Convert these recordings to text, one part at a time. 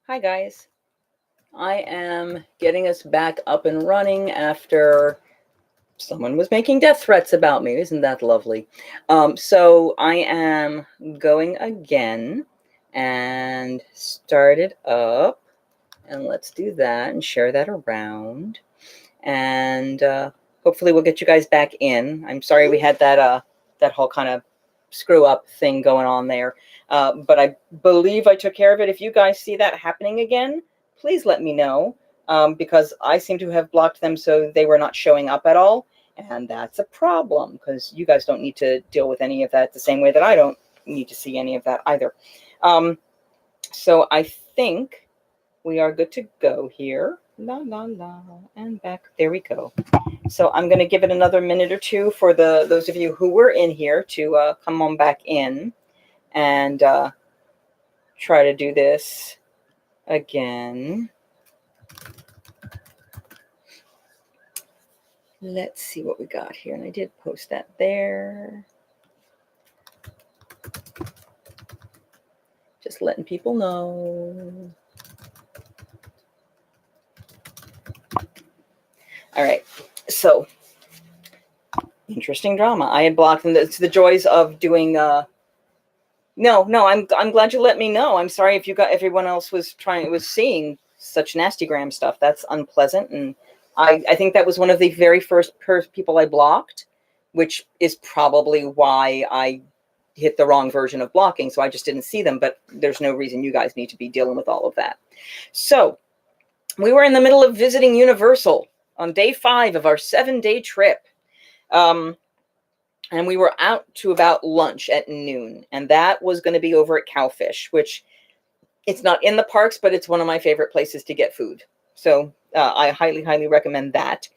Hi guys. I am getting us back up and running after someone was making death threats about me. Isn't that lovely? So I am going again and start it up. And let's do that and share that around. And hopefully we'll get you guys back in. I'm sorry we had that whole kind of screw up thing going on there. But I believe I took care of it. If you guys see that happening again, please let me know, because I seem to have blocked them so they were not showing up at all. And that's a problem because you guys don't need to deal with any of that the same way that I don't need to see any of that either. So I think we are good to go here. La, la, la, and back. There we go. So I'm going to give it another minute or two for those of you who were in here to come on back in and try to do this again. Let's see what we got here. And I did post that there. Just letting people know. All right. So, interesting drama. I had blocked them. It's the joys of doing No, I'm glad you let me know. I'm sorry if everyone else was seeing such nasty gram stuff. That's unpleasant, and I think that was one of the very first people I blocked, which is probably why I hit the wrong version of blocking. So I just didn't see them. But there's no reason you guys need to be dealing with all of that. So we were in the middle of visiting Universal on day 5 of our 7-day trip. And we were out to about lunch at noon, and that was going to be over at Cowfish, which it's not in the parks, but it's one of my favorite places to get food. So I highly, highly recommend that.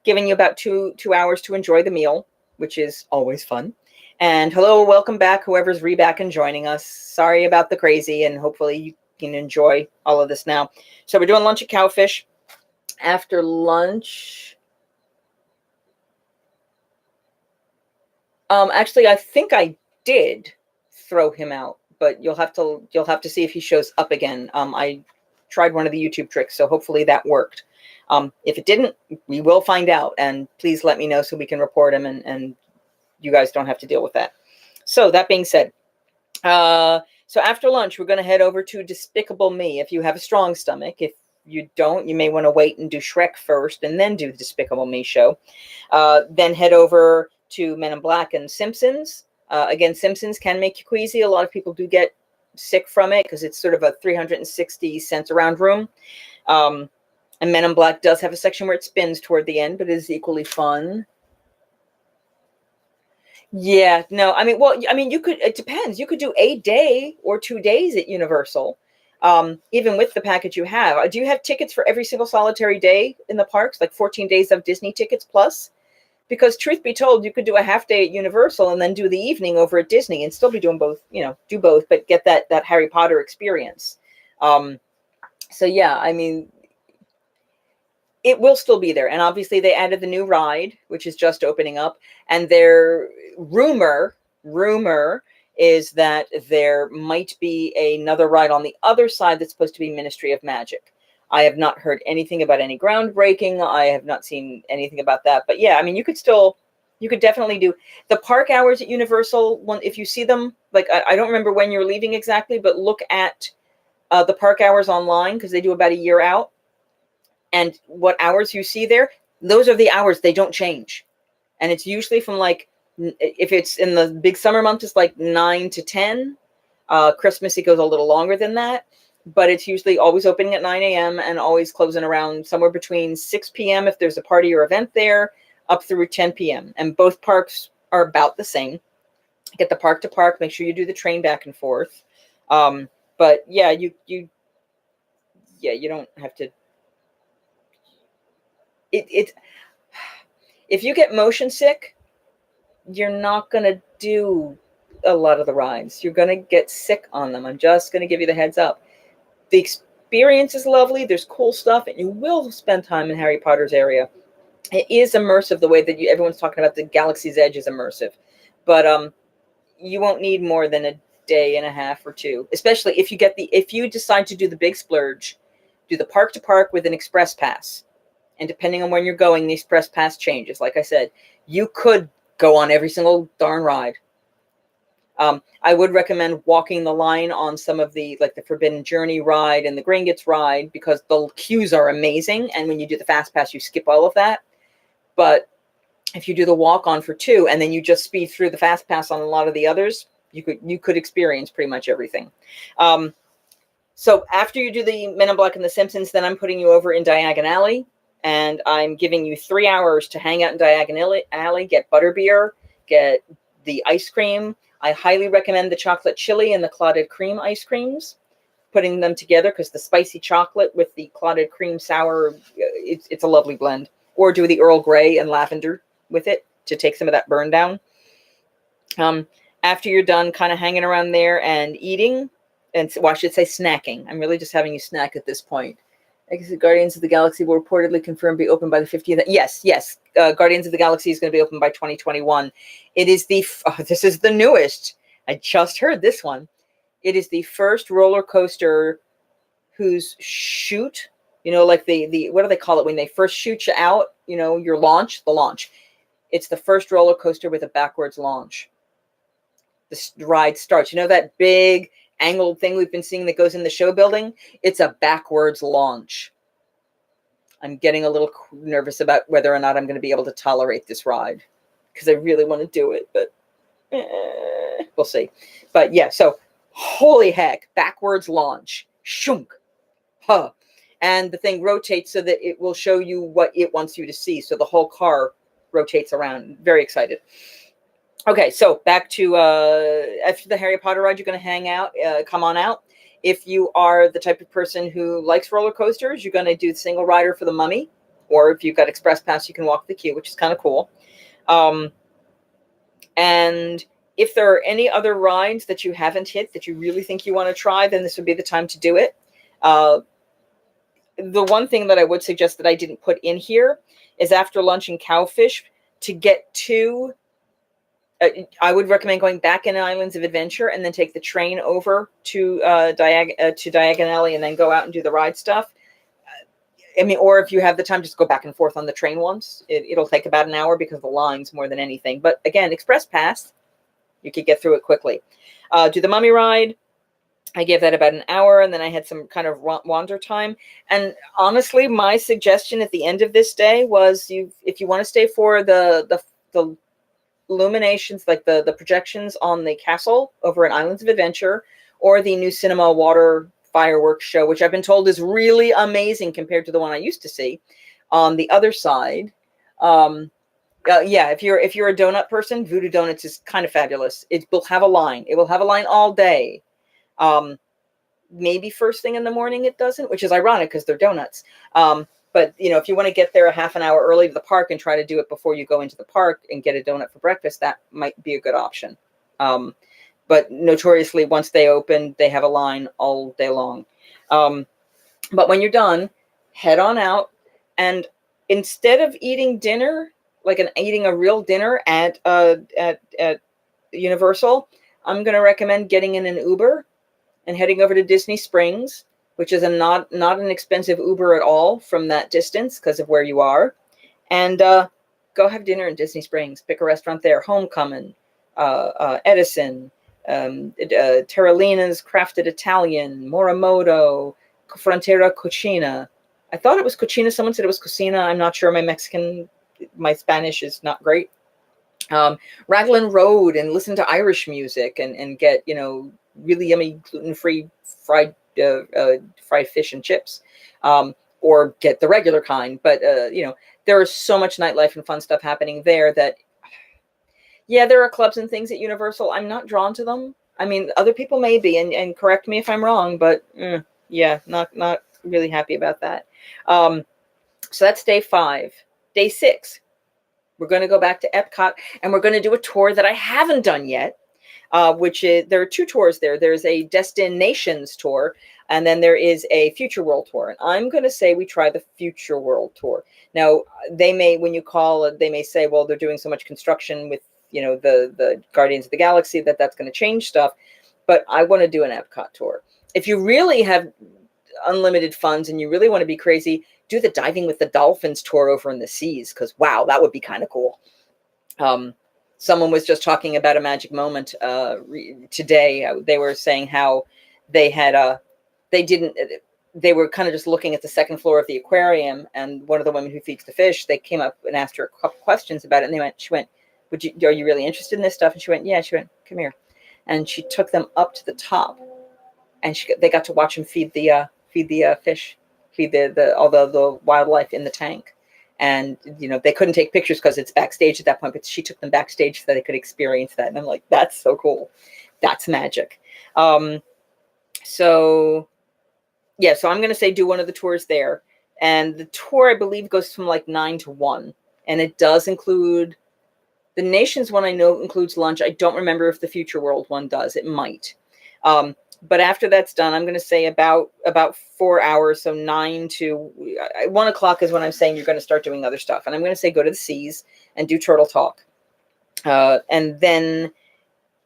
Giving you about two hours to enjoy the meal, which is always fun. And hello, welcome back, whoever's back and joining us. Sorry about the crazy, and hopefully you can enjoy all of this now. So we're doing lunch at Cowfish. After lunch... actually, I think I did throw him out, but you'll have to see if he shows up again. I tried one of the YouTube tricks, so hopefully that worked. If it didn't, we will find out, and please let me know so we can report him, and you guys don't have to deal with that. So that being said, so after lunch, we're going to head over to Despicable Me if you have a strong stomach. If you don't, you may want to wait and do Shrek first and then do the Despicable Me show. Then head over to Men in Black and Simpsons. Again, Simpsons can make you queasy. A lot of people do get sick from it because it's sort of a 360 cents around room. And Men in Black does have a section where it spins toward the end, but it is equally fun. Yeah, no, you could, it depends. You could do a day or 2 days at Universal, even with the package you have. Do you have tickets for every single solitary day in the parks, like 14 days of Disney tickets plus? Because truth be told, you could do a half day at Universal and then do the evening over at Disney and still be doing both, do both, but get that Harry Potter experience. So yeah, I mean, it will still be there. And obviously they added the new ride, which is just opening up. And their rumor is that there might be another ride on the other side that's supposed to be Ministry of Magic. I have not heard anything about any groundbreaking. I have not seen anything about that. But yeah, I mean, you could definitely do the park hours at Universal. If you see them, like, I don't remember when you're leaving exactly, but look at the park hours online because they do about a year out. And what hours you see there, those are the hours. They don't change. And it's usually from if it's in the big summer months, it's like 9 to 10. Christmas, it goes a little longer than that. But it's usually always opening at 9 a.m. and always closing around somewhere between 6 p.m. if there's a party or event there, up through 10 p.m. And both parks are about the same. Get the park to park. Make sure you do the train back and forth. But yeah, you don't have to. If you get motion sick, you're not going to do a lot of the rides. You're going to get sick on them. I'm just going to give you the heads up. The experience is lovely. There's cool stuff, and you will spend time in Harry Potter's area. It is immersive the way that everyone's talking about the Galaxy's Edge is immersive. But you won't need more than a day and a half or two, especially if you decide to do the big splurge, do the park to park with an express pass. And depending on when you're going, the express pass changes. Like I said, you could go on every single darn ride. I would recommend walking the line on some of the, like the Forbidden Journey ride and the Gringotts ride, because the queues are amazing. And when you do the fast pass, you skip all of that. But if you do the walk on for 2 and then you just speed through the fast pass on a lot of the others, you could experience pretty much everything. So after you do the Men in Black and the Simpsons, then I'm putting you over in Diagon Alley, and I'm giving you 3 hours to hang out in Diagon Alley, get butterbeer, get the ice cream. I highly recommend the chocolate chili and the clotted cream ice creams, putting them together, because the spicy chocolate with the clotted cream sour, it's a lovely blend. Or do the Earl Grey and lavender with it to take some of that burn down. After you're done kind of hanging around there and eating, and well, I should say snacking. I'm really just having you snack at this point. Guardians of the Galaxy will reportedly confirmed be open by the 15th. Yes. Guardians of the Galaxy is going to be open by 2021. It is this is the newest. I just heard this one. It is the first roller coaster whose chute, like the what do they call it when they first shoot you out? Your launch, the launch. It's the first roller coaster with a backwards launch. The ride starts. That big angled thing we've been seeing that goes in the show building? It's a backwards launch. I'm getting a little nervous about whether or not I'm going to be able to tolerate this ride, because I really want to do it, but we'll see. But yeah, so holy heck, backwards launch. Shunk. Huh. And the thing rotates so that it will show you what it wants you to see. So the whole car rotates around. Very excited. Okay, so back to after the Harry Potter ride, you're going to hang out, come on out. If you are the type of person who likes roller coasters, you're going to do the single rider for the Mummy. Or if you've got Express Pass, you can walk the queue, which is kind of cool. And if there are any other rides that you haven't hit that you really think you want to try, then this would be the time to do it. The one thing that I would suggest that I didn't put in here is after lunch in Cowfish, to get to... I would recommend going back in Islands of Adventure and then take the train over to Diagon Alley and then go out and do the ride stuff. Or if you have the time, just go back and forth on the train once. It'll take about an hour because of the lines more than anything. But again, Express Pass, you could get through it quickly. Do the Mummy ride. I gave that about an hour, and then I had some kind of wander time. And honestly, my suggestion at the end of this day was, if you want to stay for the illuminations, like the projections on the castle over at Islands of Adventure, or the new cinema water fireworks show, which I've been told is really amazing compared to the one I used to see on the other side. If you're a donut person, Voodoo Donuts is kind of fabulous. It will have a line. It will have a line all day. Maybe first thing in the morning it doesn't, which is ironic because they're donuts. But, if you want to get there a half an hour early to the park and try to do it before you go into the park and get a donut for breakfast, that might be a good option. But notoriously, once they open, they have a line all day long. But when you're done, head on out. And instead of eating dinner, eating a real dinner at Universal, I'm going to recommend getting in an Uber and heading over to Disney Springs, which is not an expensive Uber at all from that distance because of where you are. And go have dinner in Disney Springs. Pick a restaurant there. Homecoming, Edison, Terralina's Crafted Italian, Morimoto, Frontera Cucina. I thought it was Cucina. Someone said it was Cocina. I'm not sure. My Spanish is not great. Raglan Road, and listen to Irish music and get, really yummy gluten-free fried fish and chips, or get the regular kind. But, there is so much nightlife and fun stuff happening there that, there are clubs and things at Universal. I'm not drawn to them. Other people may be, and correct me if I'm wrong, but not really happy about that. So that's day 5. Day 6, we're going to go back to Epcot, and we're going to do a tour that I haven't done yet, which is, there are 2 tours there. There's a Destinations tour, and then there is a Future World tour. And I'm going to say we try the Future World tour. Now, they may, when you call, they may say, well, they're doing so much construction with, the Guardians of the Galaxy that's going to change stuff. but I want to do an Epcot tour. If you really have unlimited funds and you really want to be crazy, do the diving with the dolphins tour over in the seas, because wow, that would be kind of cool. Someone was just talking about a magic moment today. They were saying how they had they were kind of just looking at the second floor of the aquarium, and one of the women who feeds the fish, they came up and asked her a couple questions about it, and she went, are you really interested in this stuff? And she went, yeah. She went, come here. And she took them up to the top, and they got to watch him feed the fish, feed all the wildlife in the tank. And, they couldn't take pictures because it's backstage at that point, but she took them backstage so they could experience that. And I'm like, that's so cool. That's magic. So I'm going to say do one of the tours there. And the tour, I believe, goes from like 9 to 1. And it does include, the Nations one I know includes lunch. I don't remember if the Future World one does. It might. But after that's done, I'm going to say about 4 hours. So 9 to 1 o'clock is when I'm saying you're going to start doing other stuff. And I'm going to say go to the seas and do Turtle Talk. And then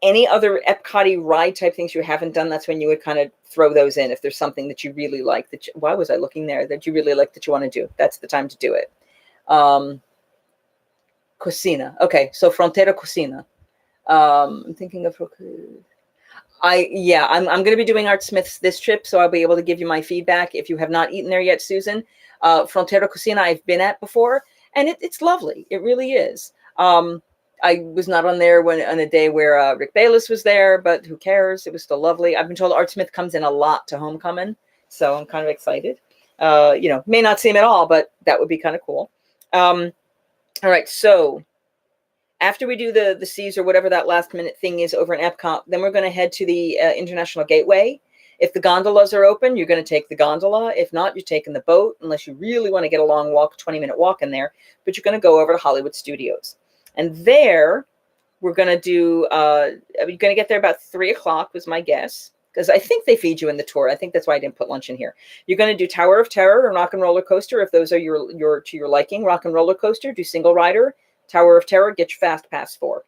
any other Epcot-y ride type things you haven't done, that's when you would kind of throw those in. If there's something that you really like, why was I looking there? That you really like that you want to do. That's the time to do it. Cocina. Okay, so Frontera Cocina. I'm thinking of... I'm going to be doing Art Smith's this trip, so I'll be able to give you my feedback. If you have not eaten there yet, Susan, Frontera Cocina I've been at before, and it's lovely. It really is. I was not on there on a day where Rick Bayless was there, but who cares? It was still lovely. I've been told Art Smith comes in a lot to Homecoming, so I'm kind of excited. May not see him at all, but that would be kind of cool. All right, so after we do the seas or whatever that last minute thing is over in Epcot, then we're going to head to the International Gateway. If the gondolas are open, you're going to take the gondola. If not, you're taking the boat, unless you really want to get a long walk, 20-minute walk in there. But you're going to go over to Hollywood Studios. And there, we're going to do, you're going to get there about 3 o'clock was my guess, because I think they feed you in the tour. I think that's why I didn't put lunch in here. You're going to do Tower of Terror or Rock and Roller Coaster, if those are to your liking. Rock and Roller Coaster, do single rider. Tower of Terror, get your Fast Pass for.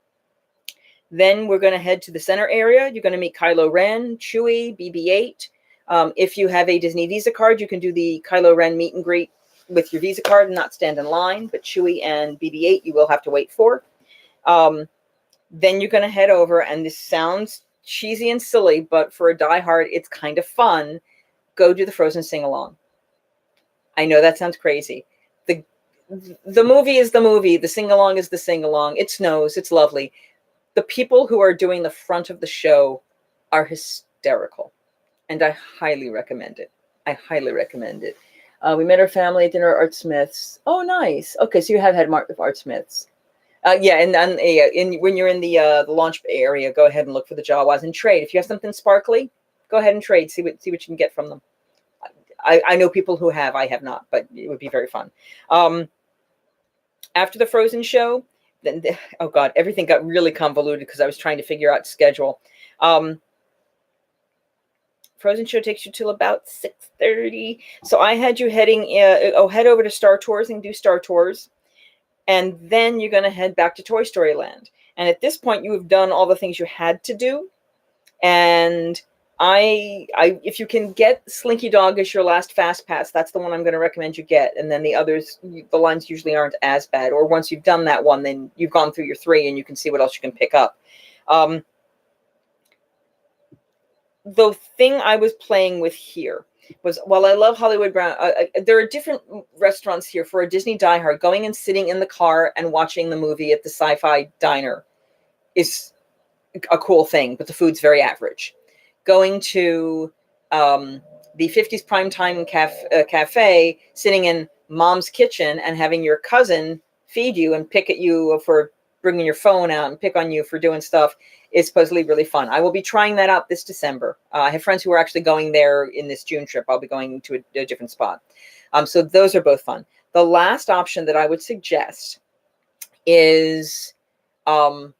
Then we're going to head to the center area. You're going to meet Kylo Ren, Chewie, BB-8. If you have a Disney Visa card, you can do the Kylo Ren meet and greet with your Visa card and not stand in line. But Chewie and BB-8, you will have to wait for. Then you're going to head over, and this sounds cheesy and silly, but for a diehard, it's kind of fun. Go do the Frozen sing-along. I know that sounds crazy. The movie is the movie. The sing-along is the sing-along. It snows. It's lovely. The people who are doing the front of the show are hysterical, and I highly recommend it. We met our family at dinner at Art Smith's. Oh, nice. Okay, so you have had Art Smith's. When you're in the launch area, go ahead and look for the Jawas and trade. If you have something sparkly, go ahead and trade. See what you can get from them. I know people who have. I have not, but it would be very fun. After the Frozen show, then oh God, everything got really convoluted because I was trying to figure out schedule. Frozen show takes you till about 6:30. So I had you head over to Star Tours and do Star Tours. And then you're going to head back to Toy Story Land. And at this point, you have done all the things you had to do. And if you can get Slinky Dog as your last Fast Pass, that's the one I'm going to recommend you get. And then the others, the lines usually aren't as bad. Or once you've done that one, then you've gone through your 3 and you can see what else you can pick up. The thing I was playing with here was, while I love Hollywood Brown, there are different restaurants here for a Disney diehard. Going and sitting in the car and watching the movie at the Sci-Fi Diner is a cool thing, but the food's very average. Going to the 50s Primetime Cafe, sitting in Mom's Kitchen and having your cousin feed you and pick at you for bringing your phone out and pick on you for doing stuff is supposedly really fun. I will be trying that out this December. I have friends who are actually going there in this June trip. I'll be going to a different spot. So those are both fun. The last option that I would suggest is to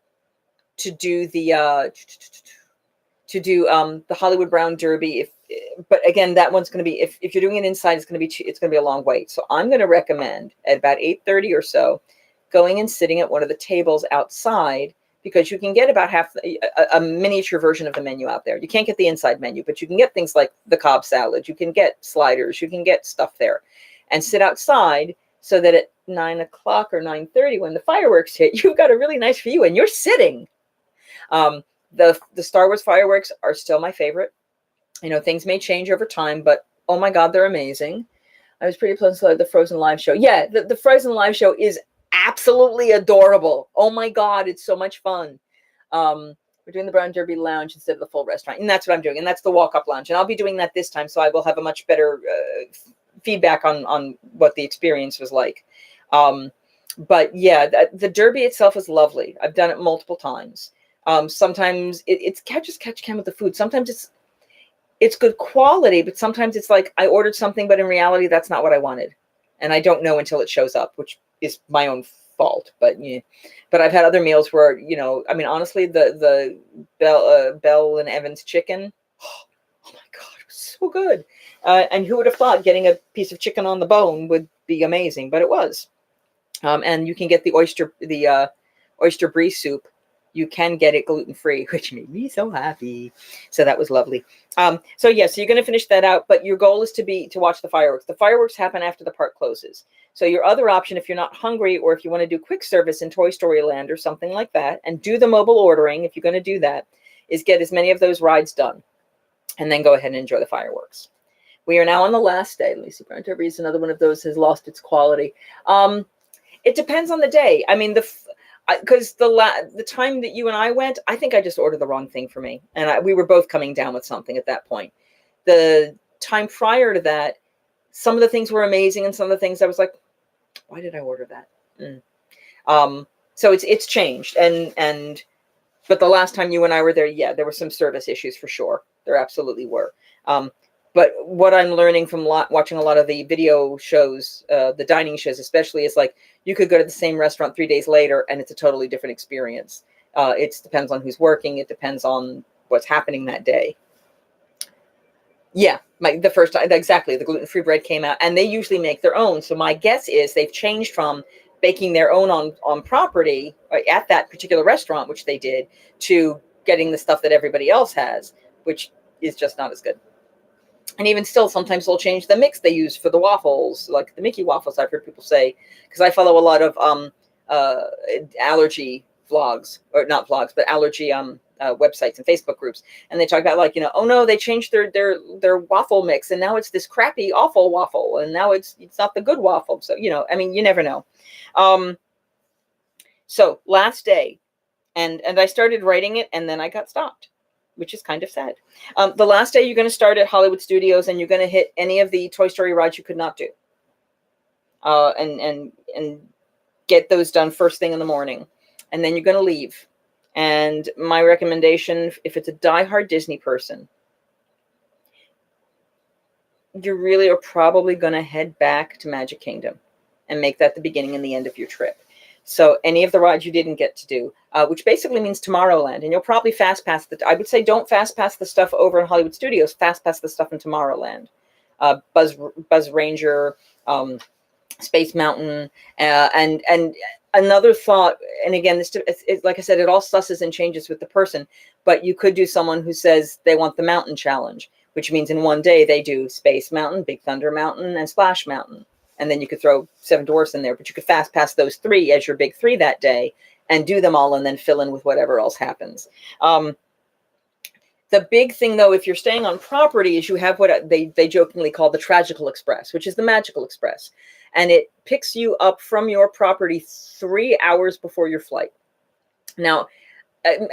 do the Hollywood Brown Derby. But again, that one's going to be, if you're doing it inside, it's going to be a long wait. So I'm going to recommend at about 8:30 or so, going and sitting at one of the tables outside. because you can get about half a miniature version of the menu out there. You can't get the inside menu, but you can get things like the Cobb salad. You can get sliders. You can get stuff there, and sit outside so that at 9 o'clock or 9:30 when the fireworks hit, you've got a really nice view and you're sitting. The Star Wars fireworks are still my favorite. You know, things may change over time, but oh my God, they're amazing. I was pretty pleasant with the Frozen live show. Yeah, the Frozen live show is absolutely adorable. Oh my God, it's so much fun. We're doing the Brown Derby Lounge instead of the full restaurant, and that's what I'm doing. And that's the walk-up lounge, and I'll be doing that this time, so I will have a much better feedback on what the experience was like. But yeah, the Derby itself is lovely. I've done it multiple times. Sometimes it's catch can with the food. Sometimes it's good quality, but sometimes it's like I ordered something, but in reality, that's not what I wanted. And I don't know until it shows up, which is my own fault. But yeah, but I've had other meals where, you know, I mean, honestly, the Bell and Evans chicken, oh my God, it was so good. And who would have thought getting a piece of chicken on the bone would be amazing, but it was. And you can get the oyster brie soup. You can get it gluten-free, which made me so happy. So that was lovely. So yeah, so you're going to finish that out, but your goal is to watch the fireworks. The fireworks happen after the park closes. So your other option, if you're not hungry, or if you want to do quick service in Toy Story Land or something like that, and do the mobile ordering, if you're going to do that, is get as many of those rides done, and then go ahead and enjoy the fireworks. We are now on the last day. Let me see. Brown Derby is another one of those has lost its quality. It depends on the day. I mean, because the time that you and I went, I think I just ordered the wrong thing for me. And we were both coming down with something at that point. The time prior to that, some of the things were amazing. And some of the things I was like, why did I order that? So it's changed. But the last time you and I were there, yeah, there were some service issues for sure. There absolutely were. But what I'm learning from watching a lot of the video shows, the dining shows especially, is like you could go to the same restaurant 3 days later and it's a totally different experience. It depends on who's working. It depends on what's happening that day. Yeah, the first time, exactly, the gluten-free bread came out, and they usually make their own. So my guess is they've changed from baking their own on property at that particular restaurant, which they did, to getting the stuff that everybody else has, which is just not as good. And even still, sometimes they'll change the mix they use for the waffles, like the Mickey waffles, I've heard people say, because I follow a lot of allergy vlogs, or not vlogs, but allergy websites and Facebook groups. And they talk about, like, you know, oh no, they changed their waffle mix, and now it's this crappy, awful waffle, and now it's not the good waffle. So, you know, I mean, you never know. So last day, and I started writing it, and then I got stopped, which is kind of sad. The last day, you're going to start at Hollywood Studios, and you're going to hit any of the Toy Story rides you could not do, and get those done first thing in the morning, and then you're going to leave. And my recommendation, if it's a diehard Disney person, you really are probably going to head back to Magic Kingdom and make that the beginning and the end of your trip. So any of the rides you didn't get to do, which basically means Tomorrowland, and you'll probably fast pass I would say don't fast pass the stuff over in Hollywood Studios, fast pass the stuff in Tomorrowland. Buzz Ranger, Space Mountain, and another thought, and again, this like I said, it all susses and changes with the person, but you could do someone who says they want the mountain challenge, which means in one day they do Space Mountain, Big Thunder Mountain, and Splash Mountain. And then you could throw Seven Dwarfs in there, but you could fast pass those three as your big three that day and do them all and then fill in with whatever else happens. The big thing, though, if you're staying on property, is you have what they jokingly call the Tragical Express, which is the Magical Express. And it picks you up from your property 3 hours before your flight. Now,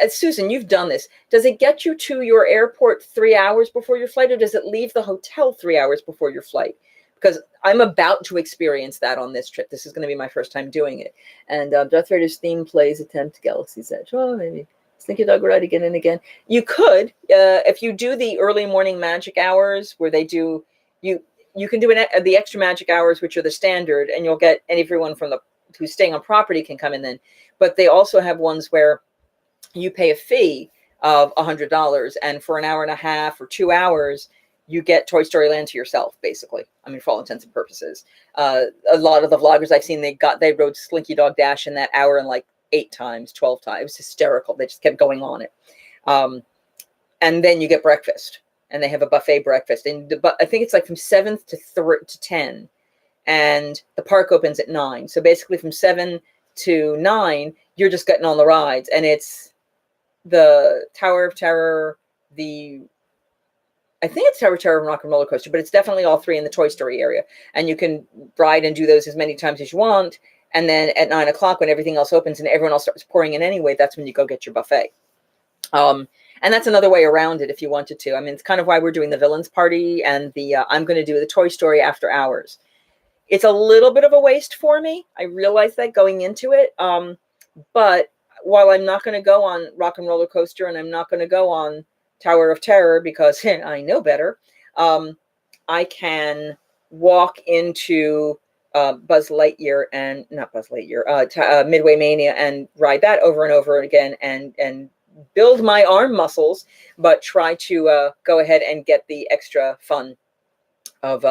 Susan, you've done this. Does it get you to your airport 3 hours before your flight, or does it leave the hotel 3 hours before your flight? Because I'm about to experience that on this trip. This is going to be my first time doing it. And Darth Vader's theme plays Attempt Galaxy's Edge. Oh, maybe Slinky Dog Ride again and again. You could, if you do the early morning magic hours where they do, you can do the extra magic hours, which are the standard, and you'll get, and everyone who's staying on property can come in then. But they also have ones where you pay a fee of $100, and for an hour and a half or 2 hours, you get Toy Story Land to yourself, basically. I mean, for all intents and purposes. A lot of the vloggers I've seen, they rode Slinky Dog Dash in that hour and like 8 times, 12 times. It was hysterical. They just kept going on it. And then you get breakfast, and they have a buffet breakfast. And I think it's like from 7 to 10, and the park opens at 9. So basically from 7 to 9, you're just getting on the rides, and it's the Tower of Terror, I think it's Tower of Terror and Rock and Roller Coaster, but it's definitely all 3 in the Toy Story area. And you can ride and do those as many times as you want. And then at 9 o'clock, when everything else opens and everyone else starts pouring in anyway, that's when you go get your buffet. And that's another way around it if you wanted to. I mean, it's kind of why we're doing the Villains Party and the I'm going to do the Toy Story after hours. It's a little bit of a waste for me. I realize that going into it. But while I'm not going to go on Rock and Roller Coaster and I'm not going to go on Tower of Terror because I know better, I can walk into Buzz Lightyear and not Buzz Lightyear, Midway Mania and ride that over and over again and build my arm muscles, but try to go ahead and get the extra fun of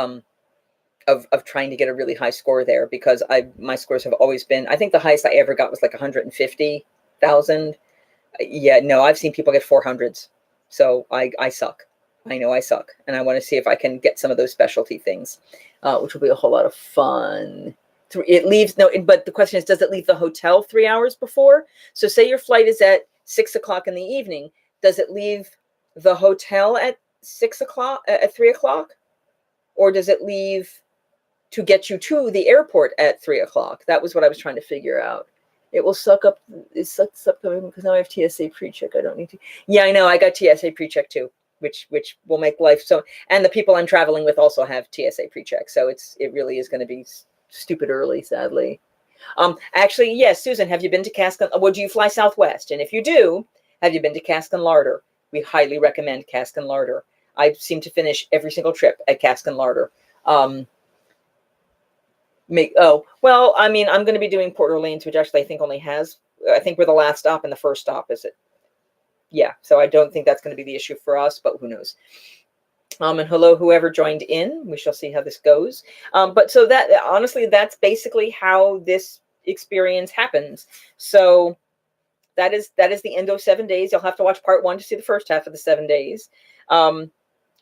trying to get a really high score there, because my scores have always been, I think the highest I ever got was like 150,000. Yeah, no, I've seen people get 400s. So I suck. I know I suck. And I want to see if I can get some of those specialty things, which will be a whole lot of fun. It leaves, but the question is, does it leave the hotel 3 hours before? So say your flight is at 6 o'clock in the evening. Does it leave the hotel at 6 o'clock, at 3 o'clock? Or does it leave to get you to the airport at 3 o'clock? That was what I was trying to figure out. It will suck up. It sucks up because now I have TSA pre-check. I don't need to. Yeah, I know. I got TSA pre-check too, which will make life so. And the people I'm traveling with also have TSA pre-check, so it really is going to be stupid early, sadly. Actually, yes, Susan, have you been to Cask and? Well, do you fly Southwest? And if you do, have you been to Cask and Larder? We highly recommend Cask and Larder. I seem to finish every single trip at Cask and Larder. Well, I mean, I'm going to be doing Port Orleans, which actually I think I think we're the last stop and the first stop, is it? Yeah, so I don't think that's going to be the issue for us, but who knows? And hello, whoever joined in. We shall see how this goes. But so that, honestly, that's basically how this experience happens. So that is the end of 7 days. You'll have to watch part 1 to see the first half of the 7 days.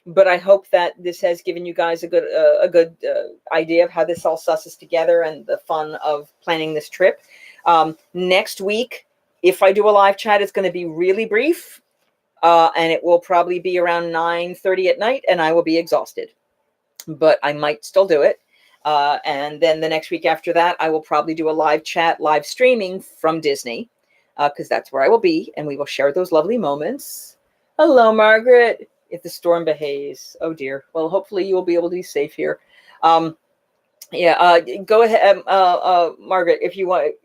But I hope that this has given you guys a good idea of how this all susses together and the fun of planning this trip. Next week, if I do a live chat, it's going to be really brief, and it will probably be around 9:30 at night, and I will be exhausted. But I might still do it. And then the next week after that, I will probably do a live chat, live streaming from Disney, because that's where I will be, and we will share those lovely moments. Hello, Margaret. If the storm behaves, oh dear. Well, hopefully you will be able to be safe here. Go ahead, Margaret, if you want.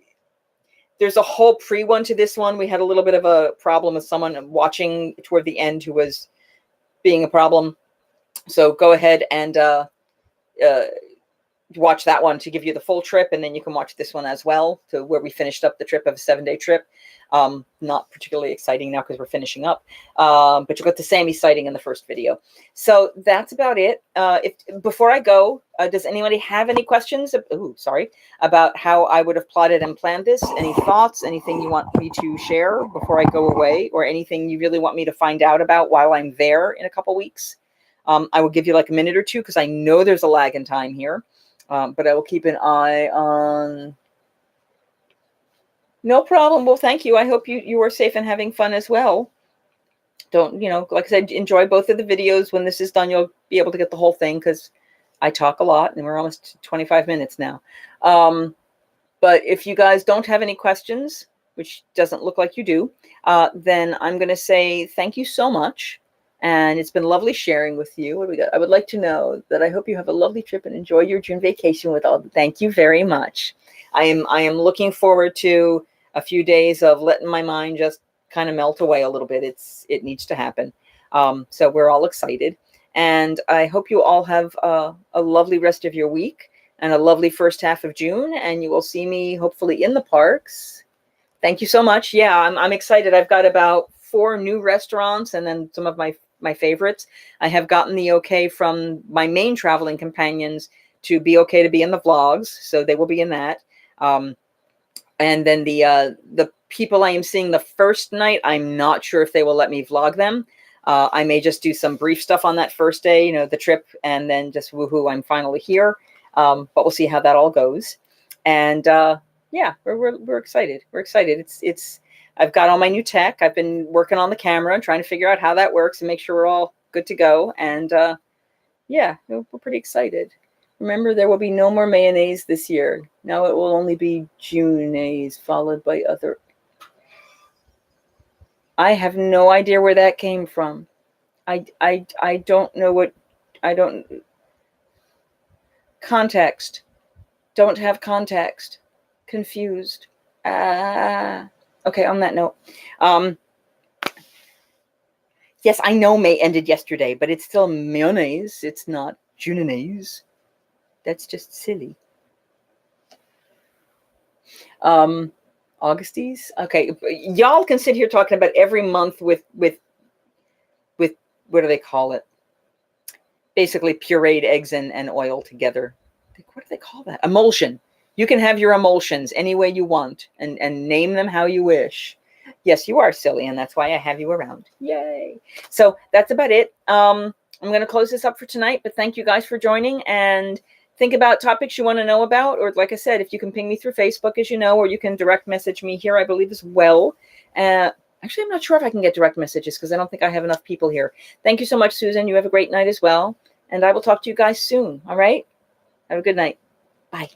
There's a whole one to this one. We had a little bit of a problem with someone watching toward the end who was being a problem. So go ahead and watch that one to give you the full trip, and then you can watch this one as well, to where we finished up the trip of a 7-day trip. Not particularly exciting now because we're finishing up, but you got the Sammy sighting in the first video. So that's about it. Before I go, does anybody have any questions? About how I would have plotted and planned this? Any thoughts? Anything you want me to share before I go away, or anything you really want me to find out about while I'm there in a couple weeks? I will give you like a minute or two because I know there's a lag in time here. But I will keep an eye on. No problem. Well, thank you. I hope you are safe and having fun as well. Don't, like I said, enjoy both of the videos. When this is done, you'll be able to get the whole thing because I talk a lot and we're almost 25 minutes now. But if you guys don't have any questions, which doesn't look like you do, then I'm going to say thank you so much. And it's been lovely sharing with you. What do we got? I would like to know that I hope you have a lovely trip and enjoy your June vacation with all. Thank you very much. I am looking forward to a few days of letting my mind just kind of melt away a little bit. It needs to happen. So we're all excited. And I hope you all have a lovely rest of your week and a lovely first half of June. And you will see me hopefully in the parks. Thank you so much. Yeah, I'm excited. I've got about 4 new restaurants and then some of my favorites. I have gotten the okay from my main traveling companions to be okay to be in the vlogs. So they will be in that. And then the people I am seeing the first night, I'm not sure if they will let me vlog them. I may just do some brief stuff on that first day, the trip, and then just woohoo, I'm finally here. But we'll see how that all goes. And yeah, we're excited. We're excited. I've got all my new tech. I've been working on the camera, trying to figure out how that works and make sure we're all good to go. And yeah, we're pretty excited. Remember, there will be no more mayonnaise this year. Now it will only be Junaise, followed by other. I have no idea where that came from. I don't know what. I don't. Context. Don't have context. Confused. Okay, on that note. Yes, I know May ended yesterday, but it's still mayonnaise. It's not Junaise. That's just silly. Augusties. Okay, y'all can sit here talking about every month with what do they call it? Basically pureed eggs and oil together. What do they call that? Emulsion. You can have your emulsions any way you want and name them how you wish. Yes, you are silly, and that's why I have you around. Yay. So that's about it. I'm going to close this up for tonight, but thank you guys for joining, and think about topics you want to know about, or like I said, if you can ping me through Facebook, as you know, or you can direct message me here, I believe, as well. Actually, I'm not sure if I can get direct messages because I don't think I have enough people here. Thank you so much, Susan. You have a great night as well, and I will talk to you guys soon. All right? Have a good night. Bye.